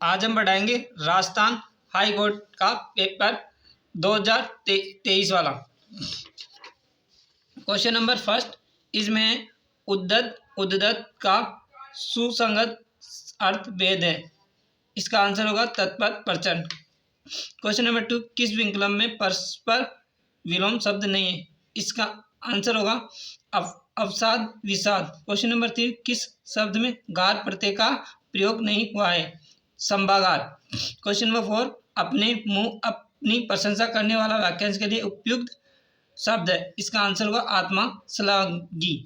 आज हम पढ़ाएंगे राजस्थान हाई कोर्ट का पेपर 2023 वाला। क्वेश्चन नंबर फर्स्ट, इसमें उद्दत का सुसंगत अर्थ भेद है। इसका आंसर होगा तत्पर प्रचंड। क्वेश्चन नंबर टू, किस विकल्प में परस्पर विलोम शब्द नहीं है। इसका आंसर होगा अवसाद विषाद। क्वेश्चन नंबर तीन, किस शब्द में गार प्रत्यय का प्रयोग नहीं हुआ है। संभागार। क्वेश्चन नंबर फोर, अपनी प्रशंसा करने वाला वाक्यांश के लिए उपयुक्त शब्द है। इसका आंसर होगा आत्मा श्लाघी।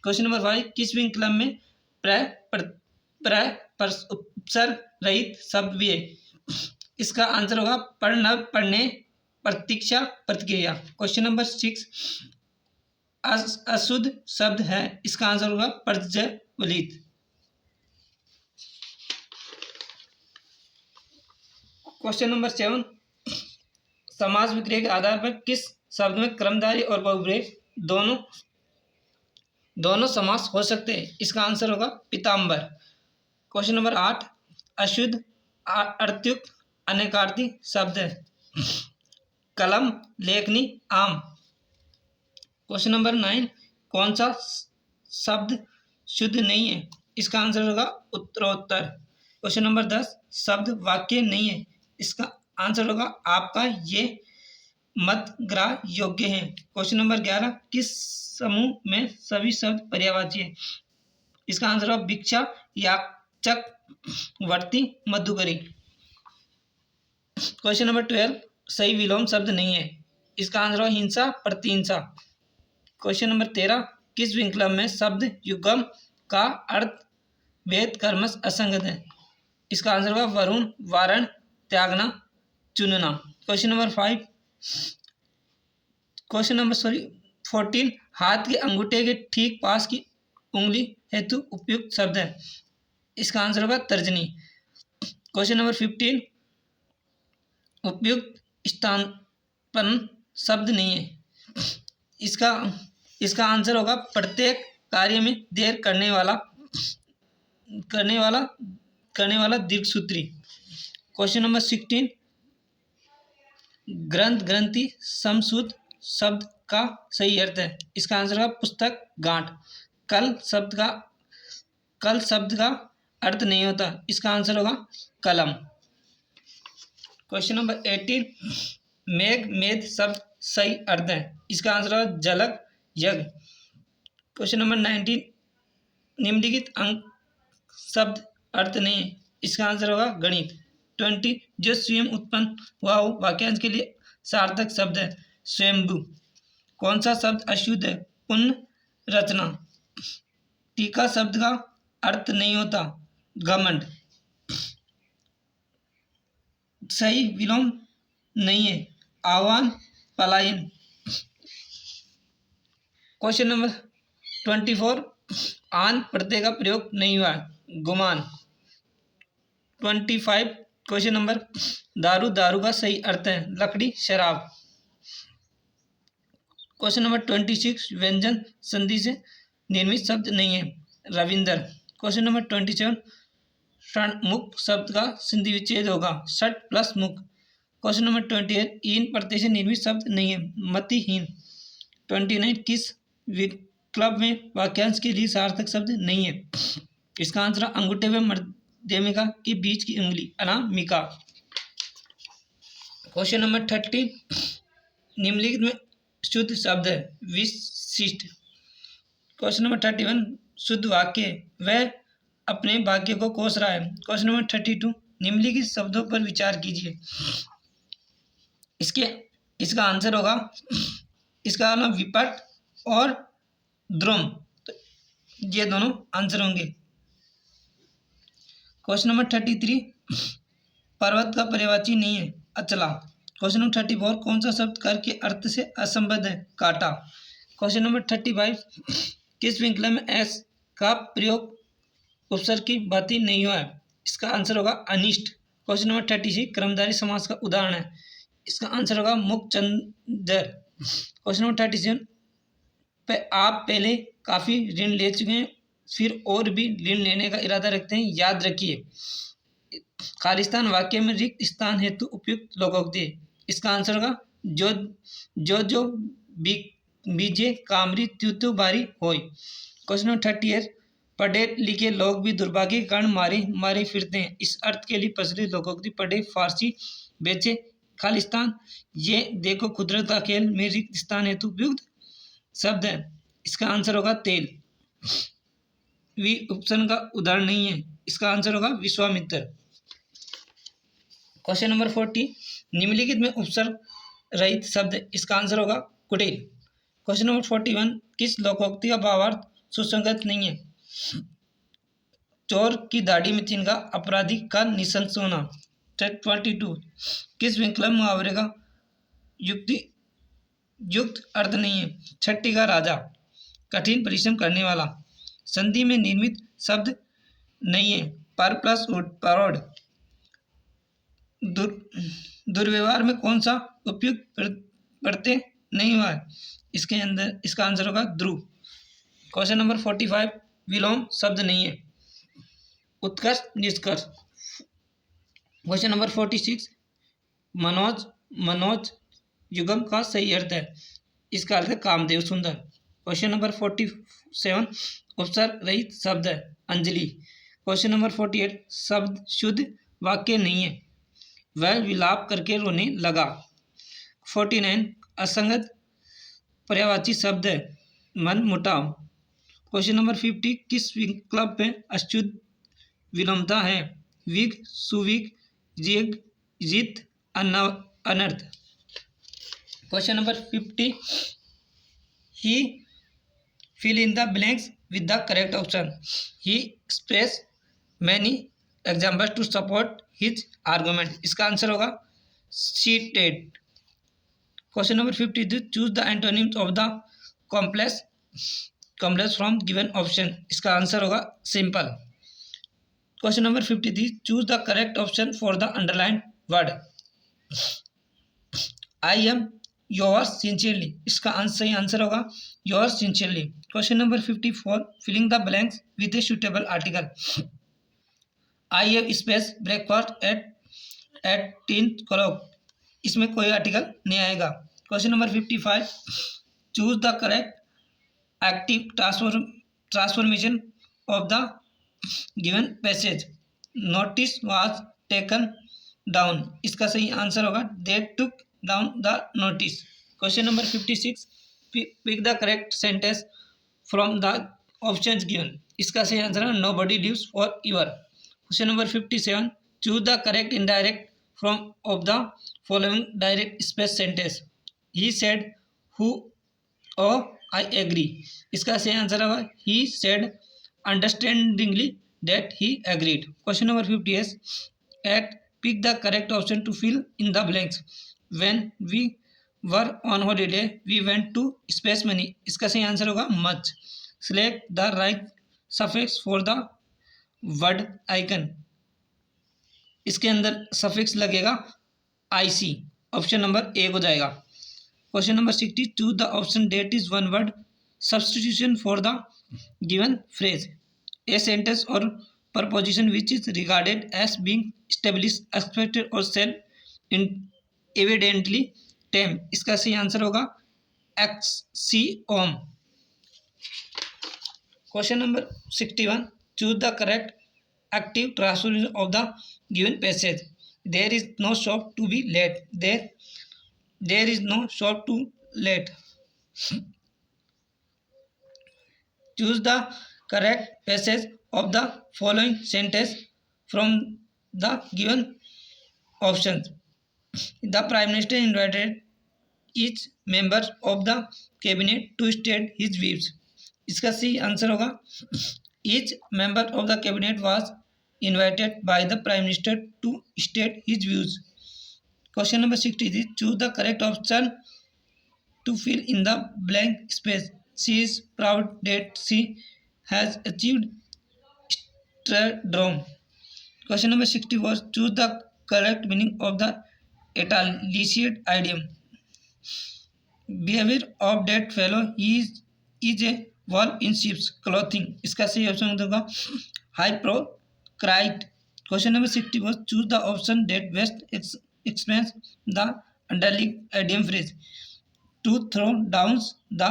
क्वेश्चन नंबर फाइव, किस विकल्प में उपसर्ग रहित शब्द भी है। इसका आंसर होगा पढ़ न पढ़ने प्रतीक्षा प्रतिक्रिया। क्वेश्चन नंबर सिक्स, अशुद्ध शब्द है। इसका आंसर होगा प्रज्वलित। क्वेश्चन नंबर सेवन, समास विक्रिया के आधार पर किस शब्द में कर्मधारय और बहुब्रीहि दोनों समास हो सकते हैं। इसका आंसर होगा पीताम्बर। क्वेश्चन नंबर आठ, अशुद्ध अर्थयुक्त अनेकार्थी शब्द है। कलम, लेखनी, आम। क्वेश्चन नंबर नाइन, कौन सा शब्द शुद्ध नहीं है। इसका आंसर होगा उत्तरोत्तर। क्वेश्चन नंबर 10, शब्द वाक्य नहीं है। इसका आंसर होगा आपका ये मत ग्रह योग्य है। क्वेश्चन नंबर 11, किस समूह में सभी शब्द पर्यायवाची है। इसका आंसर होगा भिक्षा, याचक, वर्ती, मधुकरी। क्वेश्चन नंबर 12, सही विलोम शब्द नहीं है। इसका आंसर होगा हिंसा, प्रतिहिंसा। क्वेश्चन नंबर 13, किस विकल्प में शब्द युग्म का अर्थ भेद क्रमश असंगत है। इसका आंसर होगा वरुण, वारण, त्यागना, चुनना। क्वेश्चन नंबर 14, हाथ के अंगूठे के ठीक पास की उंगली हेतु उपयुक्त शब्द है। इसका आंसर होगा तर्जनी। क्वेश्चन नंबर 15, उपयुक्त स्थानापन्न शब्द नहीं है। इसका आंसर होगा प्रत्येक कार्य में देर करने वाला दीर्घसूत्री। क्वेश्चन नंबर 16, ग्रंथ, ग्रंथि, समशुद्ध शब्द का सही अर्थ है। इसका आंसर होगा पुस्तक, गांठ। कल शब्द का अर्थ नहीं होता। इसका आंसर होगा कलम। क्वेश्चन नंबर 18, मेघ, मेद शब्द सही अर्थ है। इसका आंसर होगा जलक, यज्ञ। क्वेश्चन नंबर 19, निम्नलिखित अंक शब्द अर्थ नहीं है। इसका आंसर होगा गणित। 20, जो स्वयं उत्पन्न हुआ हो वाक्यांश के लिए सार्थक शब्द है। स्वयंभू। कौन सा शब्द अशुद्ध है। पुनर्रचना। टीका शब्द का अर्थ नहीं होता। घमंड। सही विलोम नहीं है। आह्वान, पलायन। क्वेश्चन नंबर 24, आन प्रत्यय का प्रयोग नहीं हुआ है। गुमान। 25, क्वेश्चन नंबर, दारू, दारू का सही अर्थ है लकड़ी, शराब। क्वेश्चन नंबर 26, व्यंजन संधि से निर्मित शब्द नहीं है। रविंदर। क्वेश्चन नंबर 27, षण्मुख शब्द का संधि विच्छेद होगा। षट प्लस मुख। क्वेश्चन नंबर 28, ईन प्रत्यय से निर्मित शब्द नहीं है। मतिहीन। 29, किस विकल्प में वाक्यांश के लिए सार्थक शब्द नहीं है। इसका आंसर अंगूठे व मध्यमिका के बीच की उंगली, अनामिका। क्वेश्चन नंबर 30, निम्नलिखित में शुद्ध शब्द है। विशिष्ट। क्वेश्चन नंबर 31, शुद्ध वाक्य, वह अपने भाग्य को कोस रहा है। क्वेश्चन नंबर 32, निम्नलिखित शब्दों पर विचार कीजिए। इसका आंसर होगा, इसका नाम विपट और द्रुम, तो ये दोनों आंसर होंगे। क्वेश्चन नंबर 33, पर्वत का पर्यायवाची नहीं है। अचला। क्वेश्चन नंबर 34, कौन सा शब्द कर के अर्थ से असंबद्ध है। काटा। क्वेश्चन नंबर 35, किस विकल्प में एस का प्रयोग उपसर्ग की भांति नहीं हुआ है। इसका आंसर होगा अनिष्ट। क्वेश्चन नंबर 36, कर्मधारय समास का उदाहरण है। इसका आंसर होगा मुखचंदर। क्वेश्चन नंबर 37, आप पहले काफ़ी ऋण ले चुके हैं, फिर और भी ऋण लेने का इरादा रखते हैं, याद रखिए। खालिस्तान वाक्य में रिक्त स्थान हेतु उपयुक्त लोकोक्ति है। इसका आंसर होगा जो जो जो बीजे कामरी त्युतु बारी होय। क्वेश्चन नंबर 38, पढ़े लिखे लोग भी दुर्भाग्य के कारण मारे मारे फिरते हैं। इस अर्थ के लिए प्रचलित लोकोक्ति पढ़े फारसी बेचे खालिस्तान, ये देखो कुदरत का खेल में रिक्त स्थान हेतु उपयुक्त शब्द है। इसका आंसर होगा तेल। वी ऑप्शन का उदाहरण नहीं है। इसका आंसर होगा विश्वामित्र। क्वेश्चन नंबर 40, निम्नलिखित में उपसर्ग रहित शब्द, इसका आंसर होगा कुटिल। क्वेश्चन नंबर 41, किस लोकोक्ति का भावार्थ सुसंगत नहीं है? चोर की दाढ़ी में चिन्ह, अपराधी का निशंस होना। 42, किस विकल्प मुहावरे का युक्त अर्थ नहीं है? छठी का राजा, कठिन परिश्रम करने वाला। संधि में निर्मित शब्द नहीं है, पर प्लस उड, परोड। दुर्व्यवहार में कौन सा उपयुक्त प्रत्यय नहीं हुआ है? इसका आंसर होगा ध्रुव। क्वेश्चन नंबर 45, विलोम शब्द नहीं है, उत्कर्ष निष्कर्ष। क्वेश्चन नंबर 46, मनोज युगम का सही अर्थ है। इसका अर्थ है कामदेव सुंदर। क्वेश्चन नंबर 47, उपसर्ग रहित शब्द है, अंजलि। क्वेश्चन नंबर 48, शब्द शुद्ध वाक्य नहीं है, वह विलाप करके रोने लगा। 49, असंगत पर्यायवाची शब्द है, मन मुटाव। क्वेश्चन नंबर 50, किस विकल्प में अशुद्ध विलोमता है? विग, सुविग, जिग, जित, अनर्थ। Question number 50, he fill in the blanks with the correct option. He expressed many examples to support his argument. इसका आंसर होगा seated. Question number 52, choose the antonyms of the complex from given option. इसका answer होगा simple. Question number 53, choose the correct option for the underlined word. I am yours sincerely. इसका सही answer होगा yours sincerely. Question number 54, filling the blanks with a suitable article. I have space breakfast at 10 o'clock. इसमें कोई article नहीं आएगा। Question number 55, choose the correct active transformation of the given passage. Notice was taken down. इसका सही answer होगा they took down the notice. Question number 56, pick the correct sentence from the options given. इसका सही answer है nobody lives forever. Question number 57, choose the correct indirect from of the following direct space sentence. He said who, oh I agree. इसका सही answer होगा he said understandingly that he agreed. Question number 58, pick the correct option to fill in the blanks. When we were on holiday we went to space many. इसका सही answer होगा much. Select the right suffix for the word icon. इसके अंदर suffix लगेगा IC. Option number A हो जाएगा। Question number 60, choose the option that is one word substitution for the given phrase. A sentence or preposition which is regarded as being established, expected or self-evidently tame. इसका सही answer होगा axiom. Question number 61, choose the correct active transformation of the given passage. There is no shop to be let. There is no shop to let. Choose the correct passage of the following sentence from the given options. The Prime Minister invited each member of the cabinet to state his views. इसका सही answer होगा each member of the cabinet was invited by the Prime Minister to state his views. Question number 63, choose the correct option to fill in the blank space. She is proud that she has achieved stardom. Question number 64, choose the correct meaning of the italicized idiom. Behavior of that fellow is a wolf in sheep's clothing. इसका सही option होगा hypocrite. Question number 60 was choose the option that best explains the underlying idiom phrase. To throw down the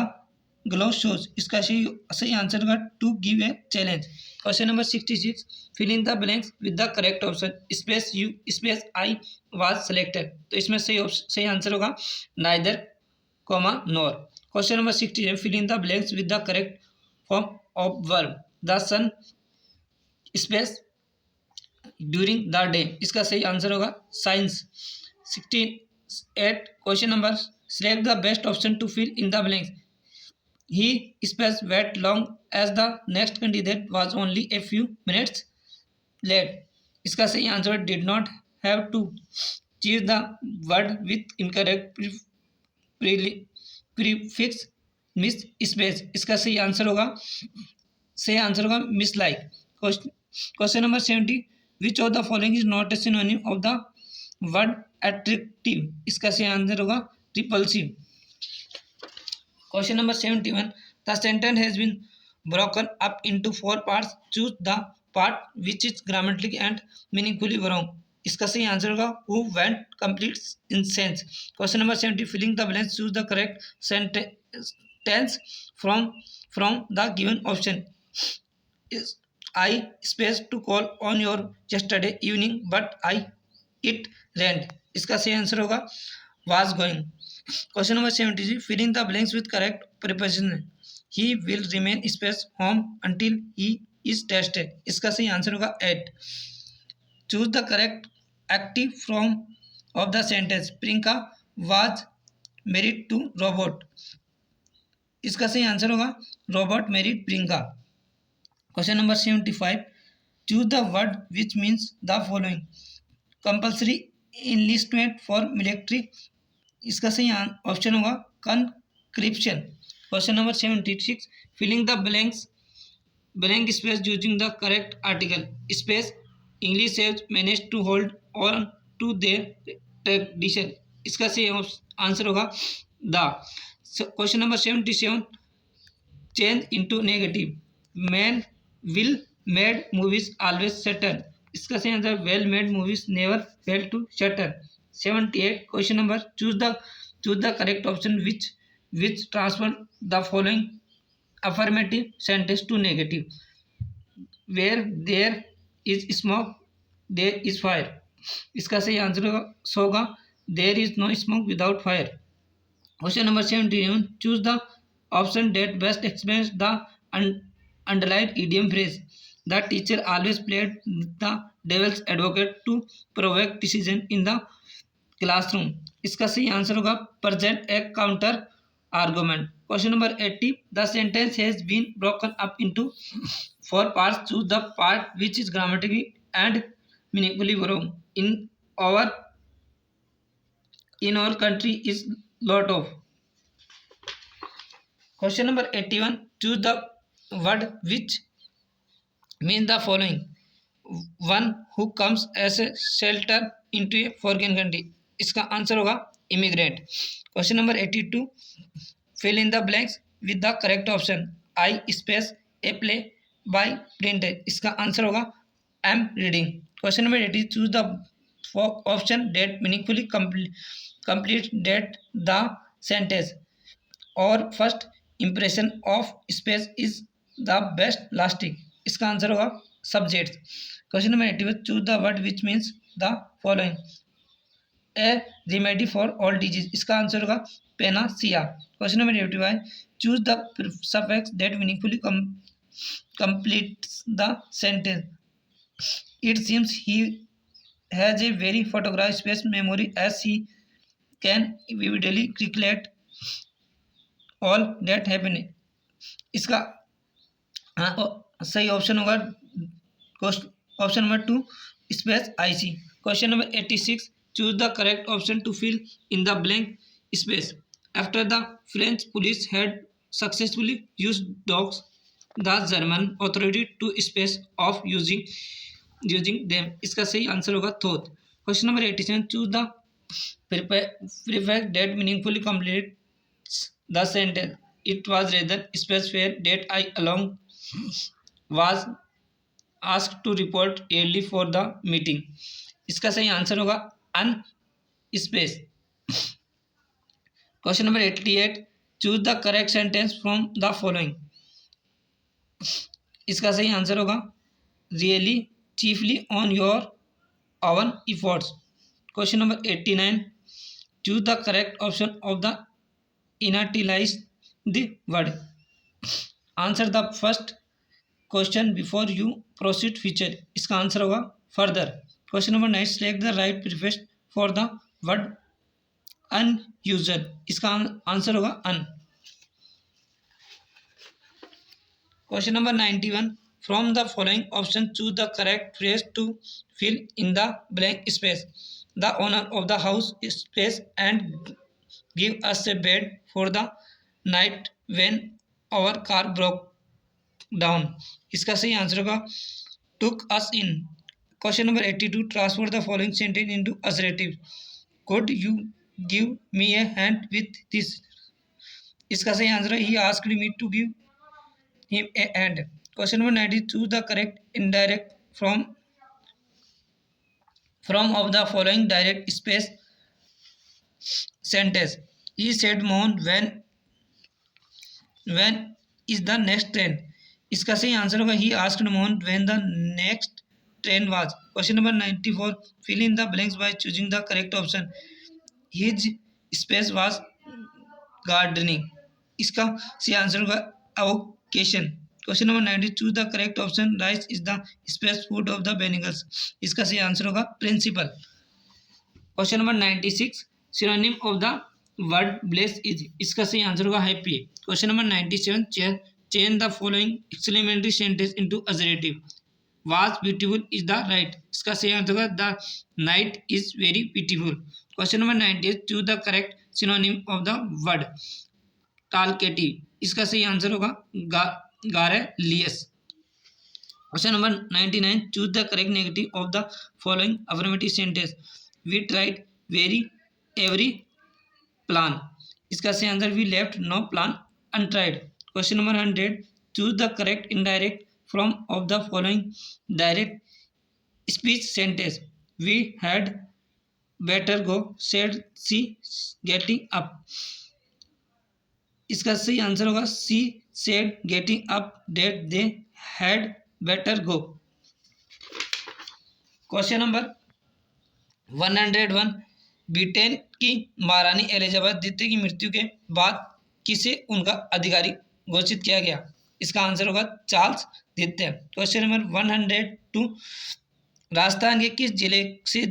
glove shows. इसका सही answer होगा to give a challenge. Question number 66 fill in the blanks with the correct option. Space U space I was selected. तो इसमें सही answer होगा neither comma nor. Question number 67 fill in the blanks with the correct form of verb. The sun space during the day. इसका सही answer होगा science. 68 question number select the best option to fill in the blanks. He space wait long as the next candidate was only a few minutes late. इसका सही answer did not have to choose the word with incorrect prefix miss space. इसका सही answer होगा miss like. Question number 70 which of the following is not a synonym of the word attractive. इसका सही answer होगा repulsive. Question number 71 the sentence has been broken up into 4 parts. Choose the part which is grammatically and meaningfully wrong. इसका सही answer होगा who went complete in sense. Question number 70 filling the blanks choose the correct sentence from the given option. I space to call on your yesterday evening but it rained. इसका सही answer होगा was going. Question number 73 filling the blanks with correct preposition. He will remain space home until he is tested. इसका सही answer होगा at. Choose the correct active form of the sentence. Priyanka was married to Robert. इसका सही answer होगा Robert married Priyanka. Question number 75 choose the word which means the following. Compulsory enlistment for military. इसका सही option होगा conscription. Question number 76 filling the blank space using the correct article. Space English has managed to hold on to their tradition. इसका सही answer होगा the. Question number 77 change into negative. Man will made movies always shatter. इसका सही answer well made movies never fail to shatter. 78 question number choose the correct option which transfer the following affirmative sentence to negative. Where there is smoke there is fire. इसका सही answer होगा there is no smoke without fire. Question number 71 choose the option that best explains the underlined idiom phrase. The teacher always played the devil's advocate to provoke decision in the classroom. इसका सही answer होगा present a counter argument. Question number 80 the sentence has been broken up into 4 parts. Choose the part which is grammatically and meaningfully wrong. In our country is lot of. Question number 81 choose the word which means the following. One who comes as a shelter into a foreign country. इसका answer होगा immigrant. Question number 82 fill in the blanks with the correct option. I space a play by printed. इसका answer होगा am reading. Question number 80 choose the option that meaningfully complete that the sentence. Or first impression of space is the best lasting. इसका answer होगा subject. Question number 81 choose the word which means the following. A remedy for all disease. इसका answer होगा panacea. Question number 85 choose the suffix that meaningfully completes the sentence. It seems he has a very photograph space memory as he can vividly recollect all that happened. इसका सही option होगा option number 2 space IC. Question number 86 choose the correct option to fill in the blank space. After the French police had successfully used dogs the German authority to space of using them. इसका सही answer होगा thought. Question number 87 choose the prefix that meaningfully completes the sentence. It was rather space where that I along was ask to report early for the meeting. इसका सही answer होगा un space. Question number 88, choose the correct sentence from the following. इसका सही answer होगा really chiefly on your own efforts. Question number 89, choose the correct option of the इनर्टिलाइज the word. Answer the first question before you proceed further. इसका answer होगा further. Question number 9, select the right prefix for the word unusual. इसका answer होगा un. Question number 91, from the following option choose the correct phrase to fill in the blank space. The owner of the house space and give us a bed for the night when our car broke down. इसका सही answer होगा took us in. Question number 82, transfer the following sentence into assertive. Could you give me a hand with this. इसका सही answer है ही asked me to give him a hand. Question number 90, choose the correct indirect from of the following direct space sentence. He said Mohan when is the next train. इसका सही answer होगा he asked Mohan when the next train was. Question number 94, fill in the blanks by choosing the correct option. His space was gardening. इसका सही answer होगा avocation. Question number 90, choose the correct option. Rice is the space food of the Bengalis. इसका सही answer होगा principal. Question number 96, synonym of the word bless is. इसका सही answer होगा happy. Question number 97, change the following exclamatory sentence into assertive. Was beautiful is the right. इसका सही answer होगा the night is very beautiful. Question number 98, choose the correct synonym of the word talkative. इसका सही answer होगा garrulous. Question number 99, choose the correct negative of the following affirmative sentence. We tried very every plan. इसका सही answer we left no plan untried. Question number 100, choose the correct indirect from of the following direct speech sentence. We had better go said she getting up. इसका सही answer होगा she said getting up that they had better go. Question number 101, Britain की महारानी Elizabeth द्वितीय की मृत्यु के बाद किसे उनका अधिकारी घोषित किया गया। इसका आंसर होगा चार्ल्स द्वितीय। क्वेश्चन नंबर 102, राजस्थान के किस जिले से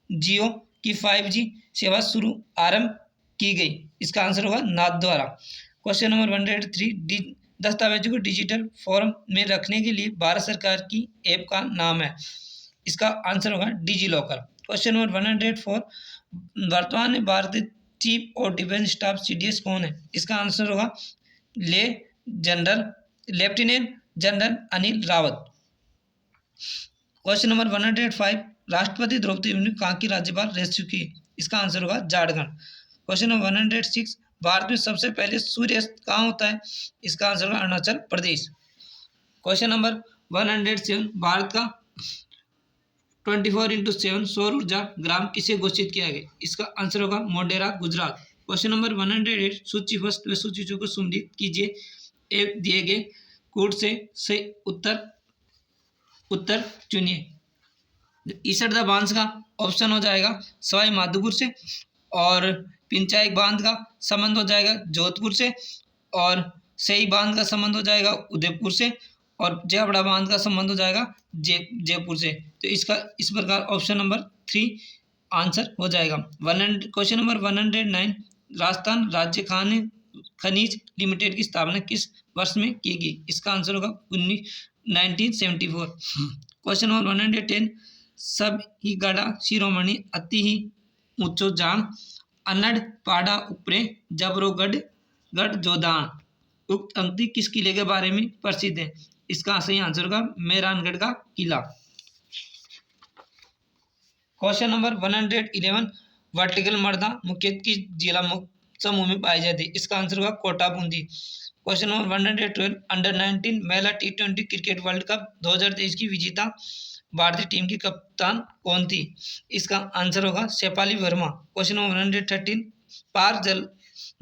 जियो की 5G सेवा आरंभ की गई। इसका आंसर होगा नाथद्वारा। क्वेश्चन नंबर 103, दस्तावेजों को डिजिटल फॉर्म में रखने के लिए भारत सरकार की ऐप का नाम है। इसका आंसर होगा डिजी लॉकर। क्वेश्चन नंबर 104, वर्तमान में भारतीय chief of defence staff CDS कौन है। इसका आंसर होगा lieutenant general Anil Rawat. Question number 105, राष्ट्रपति द्रौपदी मुर्मू कहाँ की राज्यपाल रह चुकी है। इसका आंसर होगा झारखंड। क्वेश्चन नंबर 106, भारत में सबसे पहले सूर्यास्त कहाँ होता है। इसका आंसर होगा अरुणाचल प्रदेश। क्वेश्चन नंबर 107, भारत का 24x7 सौर ऊर्जा ग्राम किसे घोषित किया गया। इसका आंसर होगा मोढेरा गुजरात। क्वेश्चन नंबर 108, सूची फर्स्ट व सूची को सम्मिलित कीजिए। दिए गए कोड से सही उत्तर चुनिए। ईसरदा बांध का ऑप्शन हो जाएगा सवाई माधोपुर से, और पिंचाई बांध का संबंध हो जाएगा जोधपुर से, और सही बांध का संबंध हो जाएगा उदयपुर से, और जयवाड़ा बांध का संबंध हो जाएगा जयपुर से। तो इसका इस प्रकार ऑप्शन नंबर 3 आंसर हो जाएगा। क्वेश्चन नंबर 109, राजस्थान राज्य खनिज लिमिटेड की स्थापना किस वर्ष में की गई। इसका आंसर होगा 1974। क्वेश्चन नंबर 110, सब ही गड़ा शिरोमणि अति ही ऊंचो जान अनड़ पाड़ा उपरे जबरो गढ़ जोदान। उक्त पंक्ति किस किले के बारे में प्रसिद्ध है। इसका सही आंसर होगा मेहरानगढ़ का किला। क्वेश्चन नंबर 111, वर्टिकल मृदा मुख्यतः किस जिला समूह में पाई जाती है। इसका आंसर होगा Kota Bundi. Question number 112 under 19 महिला T20 क्रिकेट वर्ल्ड कप 2023 की विजेता भारतीय टीम की कप्तान कौन थी? इसका आंसर होगा शेफाली वर्मा। क्वेश्चन नंबर 113 पार जल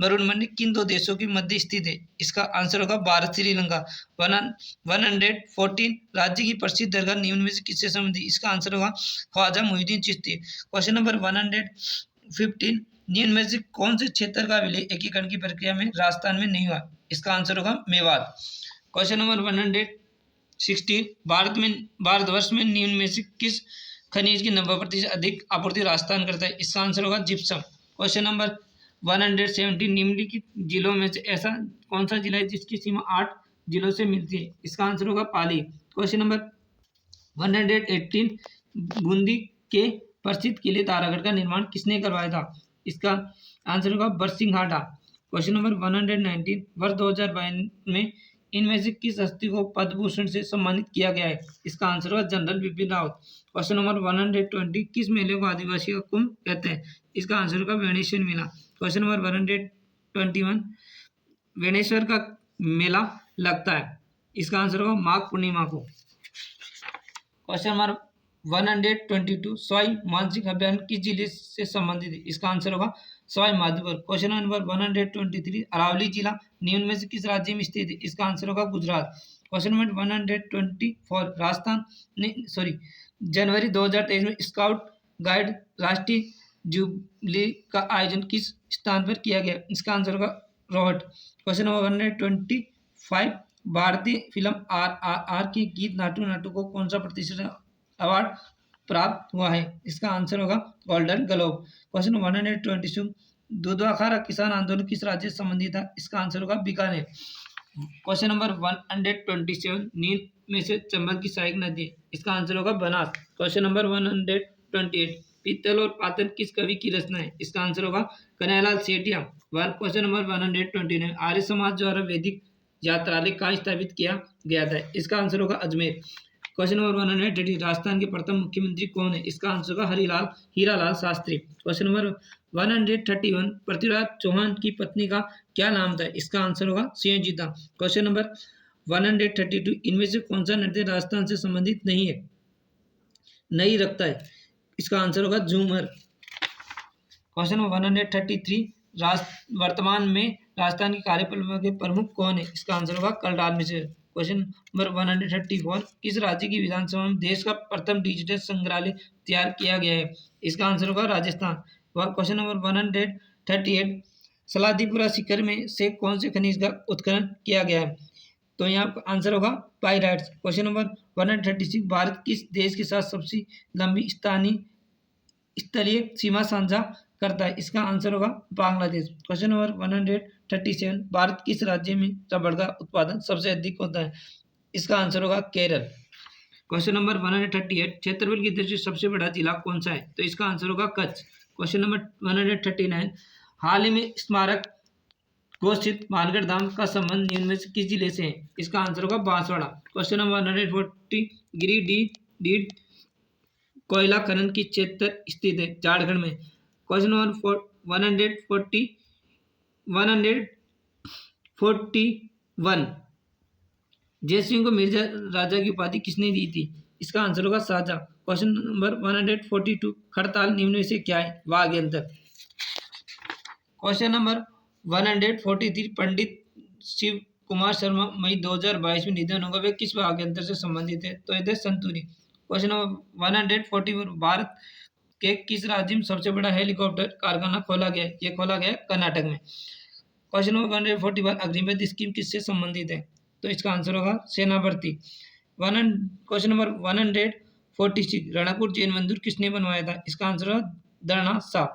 मरुन मंडी किन दो देशों के मध्य स्थित है? इसका आंसर होगा भारत श्रीलंका। 114 राज्य की प्रसिद्ध दरगाह निम्न में से किससे संबंधित? इसका आंसर होगा ख्वाजा मुहिउद्दीन चिश्ती। क्वेश्चन नंबर 115 निम्न में से कौन से क्षेत्र का विलय एकीकरण की प्रक्रिया में राजस्थान में नहीं हुआ? इसका आंसर होगा मेवात। क्वेश्चन नंबर 116 भारतवर्ष में निम्न में से किस खनिज की 90% अधिक आपूर्ति राजस्थान करता है? इसका आंसर होगा जिप्सम। क्वेश्चन नंबर 117 निम्नलिखित जिलों में से ऐसा कौन सा जिला है जिसकी सीमा 8 जिलों से मिलती है? इसका आंसर होगा पाली। क्वेश्चन नंबर 118 बूंदी के प्रसिद्ध किले तारागढ़ का निर्माण किसने करवाया था? इसका आंसर होगा बरसिंघाटा। क्वेश्चन नंबर 119 वर्ष 2022 में इनमें से किस हस्ती को पद्म भूषण से सम्मानित किया गया है? इसका आंसर होगा general Bipin Rawat. Question number 120 किस मेले को आदिवासी का कुंभ कहते हैं? इसका आंसर होगा वेणेश्वर मेला। क्वेश्चन नंबर 121 वेणेश्वर का मेला लगता है? इसका आंसर होगा माघ पूर्णिमा को। क्वेश्चन नंबर 122 सवाई मानसिंह अभ्यारण्य किस जिले से संबंधित है? इसका आंसर होगा सवाई माधोपुर। क्वेश्चन नंबर 123 अरावली जिला निम्न में से किस राज्य में स्थित है? इसका आंसर होगा गुजरात। क्वेश्चन नंबर 124 राजस्थान जनवरी 2023 में स्काउट गाइड राष्ट्रीय जुबली का आयोजन किस स्थान पर किया गया? इसका आंसर होगा रोहट। क्वेश्चन नंबर 125 भारतीय फिल्म RRR के गीत नाटू नाटू को कौन सा प्रतिष्ठित अवार्ड प्राप्त हुआ है? इसका आंसर होगा गोल्डन ग्लोब। क्वेश्चन 126 दूधवाखारा किसान आंदोलन किस राज्य से संबंधित था? इसका आंसर होगा बीकानेर। क्वेश्चन नंबर 127 नील में से चंबल की सहायक नदी है? इसका आंसर होगा बनास। क्वेश्चन नंबर 128 पीतल और पातल किस कवि की रचना है? इसका आंसर होगा कन्हैयालाल सेठिया। क्वेश्चन नंबर 129 आर्य समाज द्वारा वैदिक यात्रालय कहाँ स्थापित किया गया था? इसका आंसर होगा अजमेर। क्वेश्चन नंबर 130 राजस्थान के प्रथम मुख्यमंत्री कौन है? इसका आंसर होगा हीरालाल शास्त्री। क्वेश्चन नंबर 131 पृथ्वीराज चौहान की पत्नी का क्या नाम था? इसका आंसर होगा संयोजिता। क्वेश्चन नंबर 132 इनमें से कौन सा नृत्य राजस्थान से संबंधित नहीं रखता है? इसका आंसर होगा झूमर। क्वेश्चन नंबर 133 वर्तमान में राजस्थान की कार्यपालिका के प्रमुख कौन है? इसका आंसर होगा कलराज मिश्र। क्वेश्चन नंबर 134 किस राज्य की विधानसभा में देश का प्रथम डिजिटल संग्रहालय तैयार किया गया है? इसका आंसर होगा राजस्थान। क्वेश्चन नंबर 138 सलादीपुरा शिखर में से कौन से खनिज का उत्खनन किया गया है? तो यहाँ आंसर होगा पाइराइट्स। क्वेश्चन नंबर 136 भारत किस देश के साथ सबसे लंबी स्तरीय सीमा साझा करता है? इसका आंसर होगा बांग्लादेश। क्वेश्चन नंबर 137 भारत किस राज्य में रबड़ का उत्पादन सबसे अधिक होता है? इसका आंसर होगा केरल। क्वेश्चन नंबर 138 क्षेत्रफल की दृष्टि से सबसे बड़ा जिला कौन सा है? तो इसका आंसर होगा कच्छ। क्वेश्चन नंबर 139 हाल ही में स्मारक घोषित मानगढ़ धाम का संबंध निम्न में से किस जिले से है? इसका आंसर होगा बांसवाड़ा। क्वेश्चन नंबर 140 गिरिडीह कोयला खनन की क्षेत्र स्थित है? झारखंड में। क्वेश्चन नंबर 141 जयसिंह को मिर्जा राजा की उपाधि किसने दी थी? इसका आंसर होगा शाहजहां। क्वेश्चन नंबर 142 खड़ताल निम्न में से क्या है? वाघ यंत्र। क्वेश्चन नंबर 143 पंडित शिव कुमार शर्मा मई 2022 में निधन होगा, वे किस वाघ यंत्र से संबंधित है? तो यह संतुरी। क्वेश्चन नंबर 144 भारत के किस राज्य में सबसे बड़ा हेलीकॉप्टर कारखाना खोला गया है? यह खोला गया कर्नाटक में। क्वेश्चन नंबर 141 अग्निपथ स्कीम किससे संबंधित है? तो इसका आंसर होगा सेना भर्ती। क्वेश्चन नंबर 146 रणकपुर जैन मंदिर किसने बनवाया था? इसका आंसर होगा धरना शाह।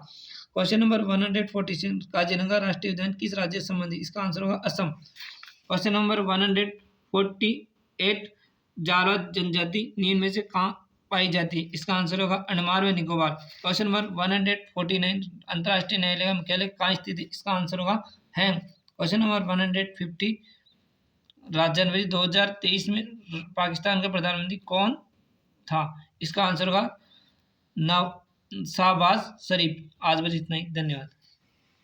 क्वेश्चन नंबर 147 काजीरंगा राष्ट्रीय उद्यान किस राज्य से संबंधित? इसका आंसर होगा असम। क्वेश्चन नंबर 148 जारवा जनजाति निम्न में से कहाँ पाई जाती है? इसका आंसर होगा अंडमान व निकोबार। क्वेश्चन नंबर 149 अंतर्राष्ट्रीय न्यायालय का मुख्यालय कहाँ स्थित है? इसका आंसर होगा हैंग। क्वेश्चन नंबर 150 जनवरी 2023 में पाकिस्तान का प्रधानमंत्री कौन था? इसका आंसर होगा शहबाज शरीफ। आज बस इतना ही, धन्यवाद।